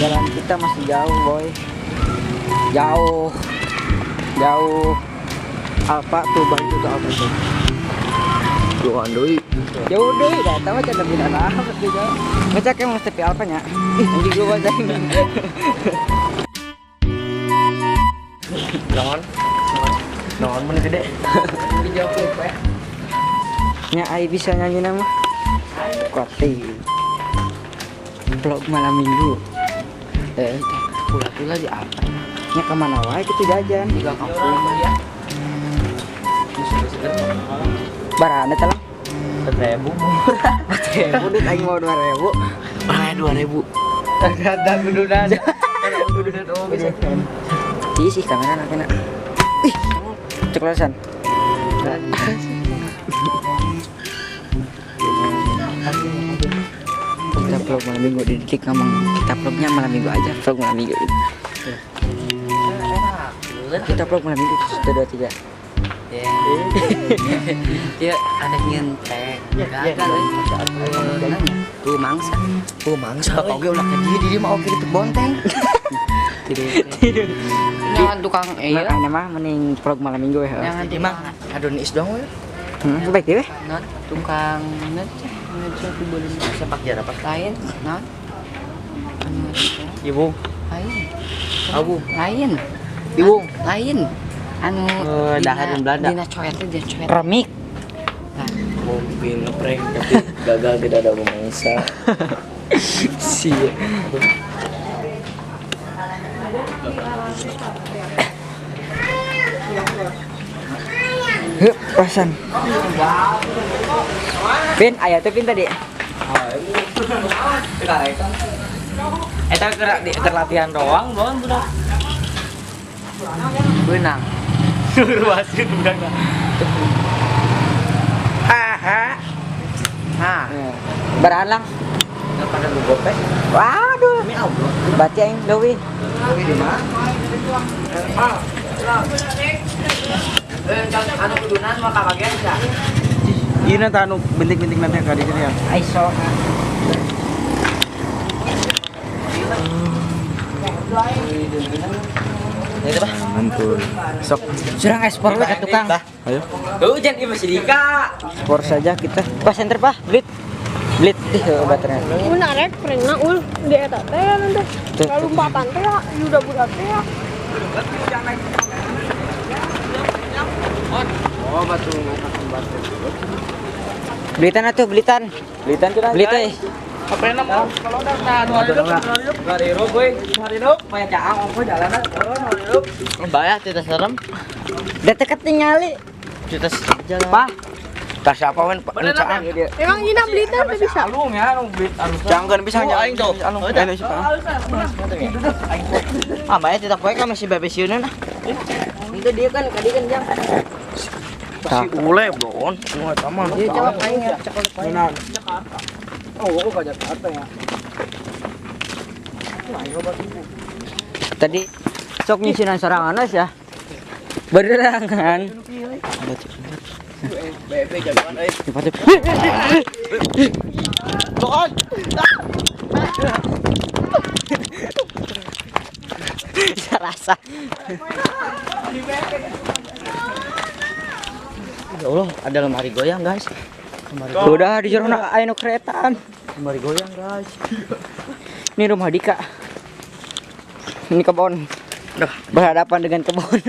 Jalan kita masih jauh, boy. Jauh. Apa tuh bang itu apa tuh? Johan deui. Jauh deh, datang aja lebih anak juga. Ngecek yang mesti alpanya. Ih, anjing gua aja. Naon mun gede. Nya ai bisa nyanyi nama. Kuati. Vlog malam minggu. Pula di apa? Nya kemana wae gitu jajan. Juga kampung ya. Barana telah. 4.000 murah. 4.000 duit aing mau 2.000. Ah, 2.000. Ada kudunan. Ada kudunan oh bisa. Sih kamera nak kena. Ih, coklasan. Kita vlog malam minggu di detik ngomong kita vlognya malam minggu aja, vlog malam minggu. Kita vlog malam minggu 1 2 3. Ya ada nyentek. Gagal tuh mangsa. Bapak gue ulah ke dia mau kiri tuh bonteng. Tidur. Jangan tukang Makanya mah mending vlog malam minggu ya. Jangan di mah adonis dong we. Baik deh. Non tukang ngecek tuh boleh sepak jarapat lain. Non. Ibu. Lain. Abu. Lain. Ibu. Lain. Anu dahar Belanda. Dina coet teh dia coet. Remik. Nah, mobil ngeprank tapi gagal tidak ada mangsa. Sia. Hup, pasan. Pin, ayah tuh pin tadi. Eta keur latihan doang budak. Beunang. Ruasin budak. Nah, Beralang. enggak pada lu gopek. Waduh. Demi Allah. Baca yang Dewi. Di mana? Anu kudunan mah kabagian ya. Ieu nanti anu bentik-bentik nanti ka di sini ya. Aiso. Itu bah. Ampun. Sok. Surang ekspor we ke tukang. Ayo. Hujan ieu masih dika. Ekspor saja kita. Pas enter Pak, blit. Blit obatnya. Narek pernah di eta teh nanti lalu empatan teh udah budak teh Oh, batu. Blitan atuh, blitan. Blitan cenah. Blit teh. Apa yang nama? Kalau udah hari hidup, hari hidup, banyak caang, ongko jalanan, hari hidup. Bayar tidak serem, Da teket ningali. tidak jalan. Pak, Tas siapa wen? Caang. emang Ina beli teh teh bisa Alung ya, alung beli alung. Jangan kan bisa nya aing tuh. Anu ini sih Pak. Ah, bayar tidak poe ka masih babesieunan ah. itu dia kan jang. Si ule, Bon. Nu eta mah. Dia jawab aing ya. Mana? Oh, ka Jakarta ya. Tadi sok nyisinan sorangan ya. Benerangan. Bebe jagoan euy. Cepat. Bon. Bisa rasa. Ya Allah, ada lemari goyang, guys. Udah di jorona aya nu keretaan. Lemari goyang, guys. Ini rumah Dika. Ini kebun. Berhadapan dengan kebun.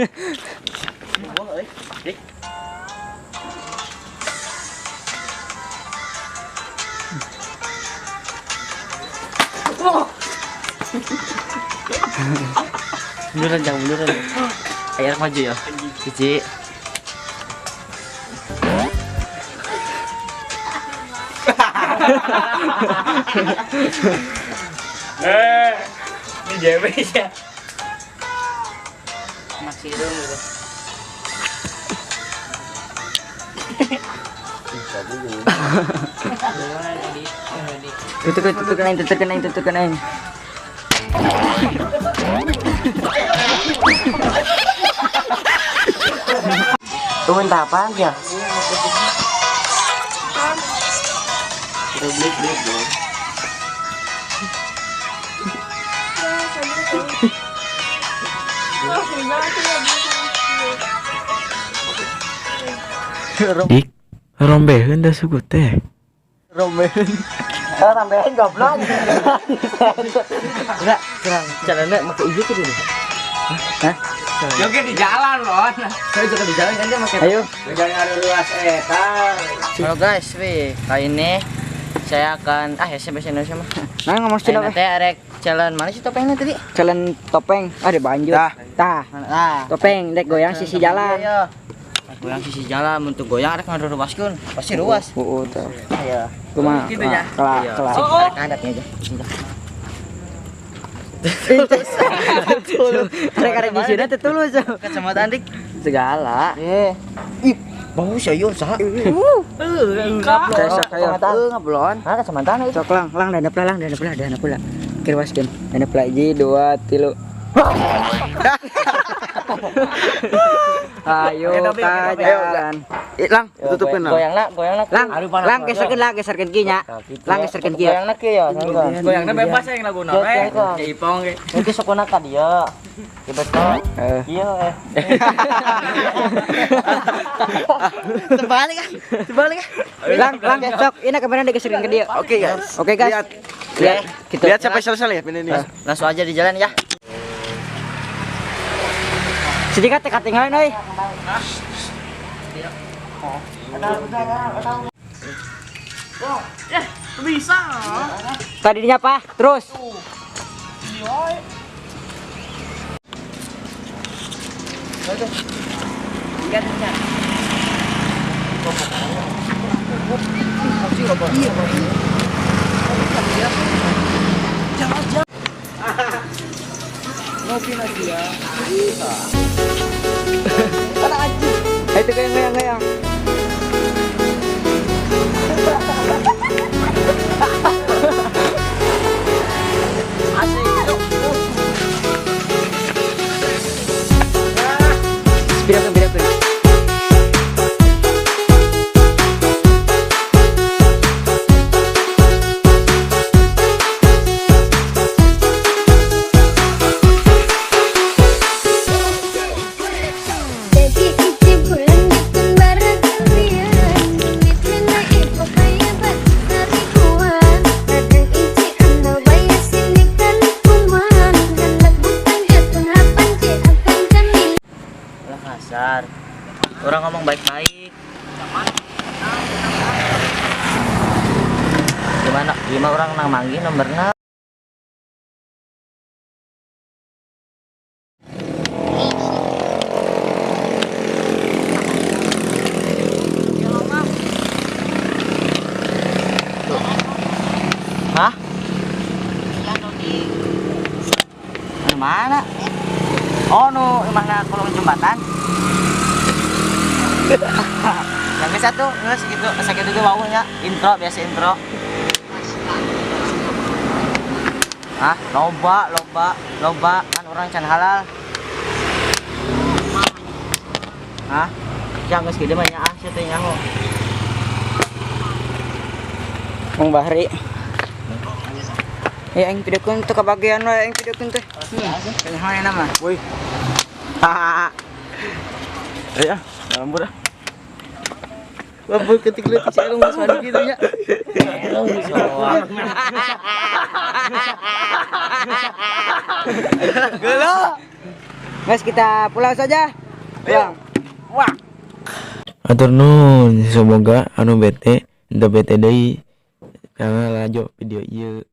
Munduran jangan munduran. Ayo maju ya. Cici. Ini JB ya. Masih dong gitu. Tutup kenain. Tuh entah apaan ya? Dik, rombeheun da suku teh. Rombein. Rombein goblok. Enggak, jalannya make ieu tuh dulu. Hah? Joget di jalan loh. Saya juga di jalan kan dia make. Ayo. Jangan ada luas Halo guys, kali ini saya akan ya bahasa Indonesia mah. Nah, ngomong Cina Nanti arek jalan mana sih topengnya tadi? jalan topeng. Ada banjir. Tah. Topeng dek goyang sisi jalan. Iya. Goyang sisi jalan untuk goyang arek ngaruruaskeun. Pasti ruas. Tuh. Iya. Cuma Gitu ya? kelak. Arek adatnya aja. Arek di sini teh tulus. Kacamata Dik. Segala. Ih, bau sayur saha? Cesok ayo. Ngablon. Ah, kacamata itu. Sok lang dana pula. Kirwaskeun. Dana pula 1 2 3. Ayo ka jalan. Lang, tutupin lah. Goyangna. Lang geserkeun kieu nya. Lang geserkeun kieu. Goyangna kieu ya. Goyangnya bebas yang lagu nawe. Ipong ge. Nanti sokona ka dia. Betul. Iya. Terbalik ah. Lang sok ini kemarin digeserkeun ke dia. Oke guys. Oke guys. Lihat gitu. Lihat sampai selesai ya ini. Langsung aja di jalan ya. Sedikit ketinggalan euy. Bisa. Tadinya apa? Terus. Itu goyang. Birakeun. Jadi isi bulan bikin bareng kalian. Duit mana ibu kaya besar ribuan. Kadang isi anda bayar sini kali kuman. Dan lakukan jatuh hapan akan kami. Lah kasar. Orang ngomong baik-baik. Gimana orang nang manggih nomorna? Hah? Mana? Oh, nu imahna kolong jembatan. Yang bisa tuh, segitu juga wawunya. Biasa intro. Hah? Loba kan orang can halal. Hah? Jangan geus kieu mah nya sia teh nyaho. Mang Bahri. Aing pidekeun teu kabagian we aing pidekeun teh. Kenyaho enak mah. Woi. Ya, lambur dah. Lambur ketik-ketik si Elung mas mandi gitu ya. Gelo. Guys, kita pulang saja. Pulang. Atur nuhun, semoga anu bete, da bete deui. Karena lanjut video ieu.